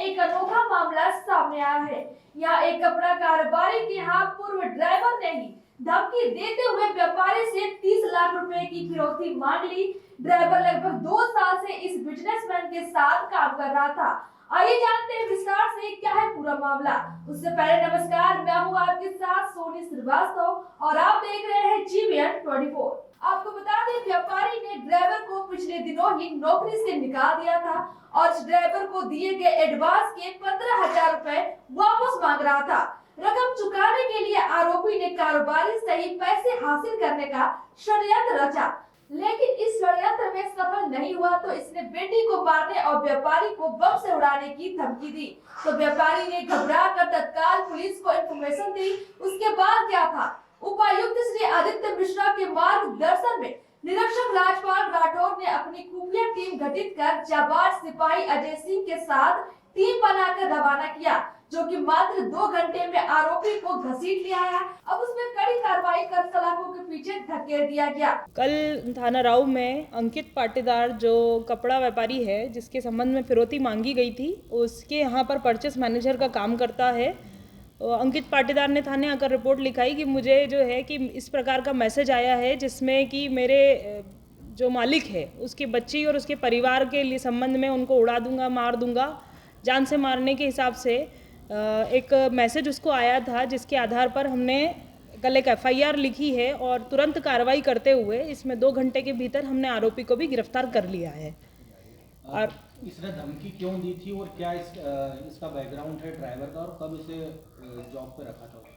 एक अनोखा मामला सामने आया है। यहाँ एक कपड़ा कारोबारी के यहाँ पूर्व ड्राइवर ने ही धमकी देते हुए व्यापारी से 30 लाख रुपए की फिरौती मांग ली। ड्राइवर लगभग 2 साल से इस बिजनेसमैन के साथ काम कर रहा था। आइए जानते हैं विस्तार से क्या है पूरा मामला। उससे पहले नमस्कार, मैं हूँ आपके साथ सोनी श्रीवास्तव और आप देख रहे हैं GBN 24। आपको बता दें, व्यापारी ने ड्राइवर को पिछले दिनों ही नौकरी से निकाल दिया था और इस ड्राइवर को दिए गए एडवांस के 15,000 रुपए वापस मांग रहा था। रकम चुकाने के लिए आरोपी ने कारोबारी से ही पैसे हासिल करने का षड्यंत्र रचा, लेकिन इस षड्यंत्र में सफल नहीं हुआ तो इसने बेटी को मारने और व्यापारी को बम से उड़ाने की धमकी दी। तो व्यापारी ने घबरा कर तत्काल पुलिस को इंफॉर्मेशन दी। उसके बाद क्या था, उपायुक्त श्री आदित्य मिश्रा के मार्गदर्शन में निरीक्षक राजपाल राठौर ने अपनी खुफिया टीम गठित कर जाबाज सिपाही अजय सिंह के साथ टीम बनाकर रवाना किया, जो कि मात्र 2 घंटे में आरोपी को घसीट लिया है। अब उसमें कड़ी कार्रवाई कर सलाखों के पीछे धकेल दिया गया। कल थाना राव में अंकित पाटीदार जो कपड़ा व्यापारी है, जिसके संबंध में फिरौती मांगी गई थी, उसके यहाँ पर परचेस मैनेजर का काम करता है। अंकित पाटीदार ने थाने आकर रिपोर्ट लिखाई कि मुझे जो है कि इस प्रकार का मैसेज आया है जिसमें कि मेरे जो मालिक है उसकी बच्ची और उसके परिवार के लिए संबंध में उनको उड़ा दूंगा, मार दूंगा, जान से मारने के हिसाब से एक मैसेज उसको आया था, जिसके आधार पर हमने कल एक FIR लिखी है और तुरंत कार्रवाई करते हुए इसमें 2 घंटे के भीतर हमने आरोपी को भी गिरफ्तार कर लिया है। और इसने धमकी क्यों दी थी और क्या इसका बैकग्राउंड है ड्राइवर का और कब इसे जॉब पे रखा था?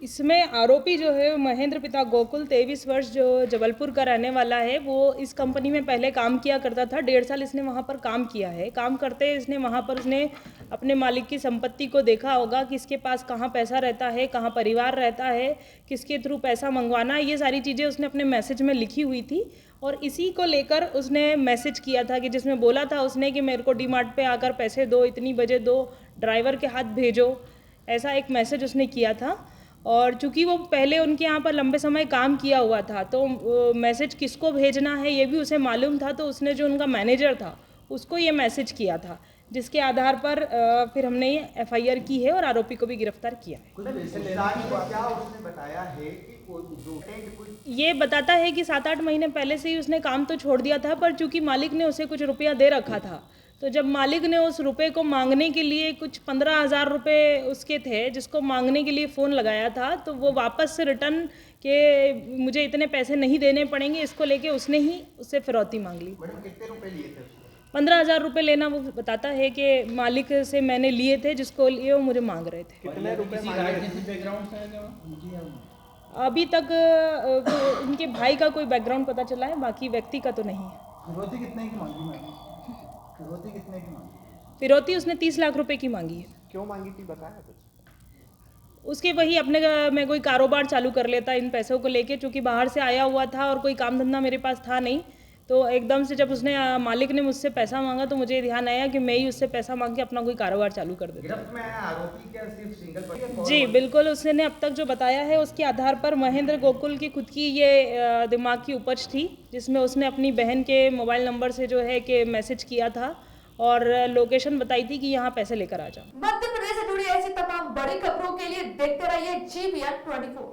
इसमें आरोपी जो है महेंद्र पिता गोकुल 23 वर्ष जो जबलपुर का रहने वाला है, वो इस कंपनी में पहले काम किया करता था। 1.5 साल इसने वहाँ पर काम किया है। काम करते इसने वहाँ पर उसने अपने मालिक की संपत्ति को देखा होगा, किसके पास कहाँ पैसा रहता है, कहाँ परिवार रहता है, किसके थ्रू पैसा मंगवाना, ये सारी चीज़ें उसने अपने मैसेज में लिखी हुई थी। और इसी को लेकर उसने मैसेज किया था कि जिसमें बोला था उसने कि मेरे को डीमार्ट पे आकर पैसे दो, इतनी बजे दो, ड्राइवर के हाथ भेजो, ऐसा एक मैसेज उसने किया था। और चूंकि वो पहले उनके यहाँ पर लंबे समय काम किया हुआ था तो मैसेज किसको भेजना है ये भी उसे मालूम था, तो उसने जो उनका मैनेजर था उसको ये मैसेज किया था, जिसके आधार पर फिर हमने ये FIR की है और आरोपी को भी गिरफ्तार किया है। क्या उसने बताया है कि ये बताता है कि 7-8 महीने पहले से ही उसने काम तो छोड़ दिया था, पर चूंकि मालिक ने उसे कुछ रुपया दे रखा था, तो जब मालिक ने उस रुपए को मांगने के लिए कुछ 15,000 रुपये उसके थे जिसको मांगने के लिए फ़ोन लगाया था, तो वो वापस से रिटर्न के मुझे इतने पैसे नहीं देने पड़ेंगे, इसको लेके उसने ही उससे फिरौती मांग ली। मैडम कितने रुपए लिए थे? 15,000 रुपये लेना वो बताता है कि मालिक से मैंने लिए थे, जिसको लिए वो मुझे मांग रहे थे। कितने रुपए राजनीतिक बैकग्राउंड से है? अभी तक उनके भाई का कोई बैकग्राउंड पता चला है, बाकी व्यक्ति का तो नहीं है। फिरौती कितने की मांगी मैडम? फिरौती कितने की मांगी? फिरौती उसने 30 लाख रुपए की मांगी है। क्यों मांगी थी बताया कुछ? उसके वही अपने में कोई कारोबार चालू कर लेता इन पैसों को लेके, चूँकि बाहर से आया हुआ था और कोई काम धंधा मेरे पास था नहीं, तो एकदम से जब उसने मालिक ने मुझसे पैसा मांगा तो मुझे ध्यान आया कि मैं ही उससे पैसा मांग के अपना कोई कारोबार चालू कर देता। गिरफ्त में आया आरोपी क्या सिर्फ सिंगल पर्सन? जी बिल्कुल, उसने अब तक जो बताया है उसके आधार पर महेंद्र गोकुल की खुद की ये दिमाग की उपज थी, जिसमें उसने अपनी बहन के मोबाइल नंबर से जो है कि मैसेज किया था और लोकेशन बताई थी कि यहाँ पैसे लेकर आ जाओ। मध्य प्रदेश से जुड़ी ऐसी तमाम बड़ी खबरों के लिए देखते रहिए GBN 24।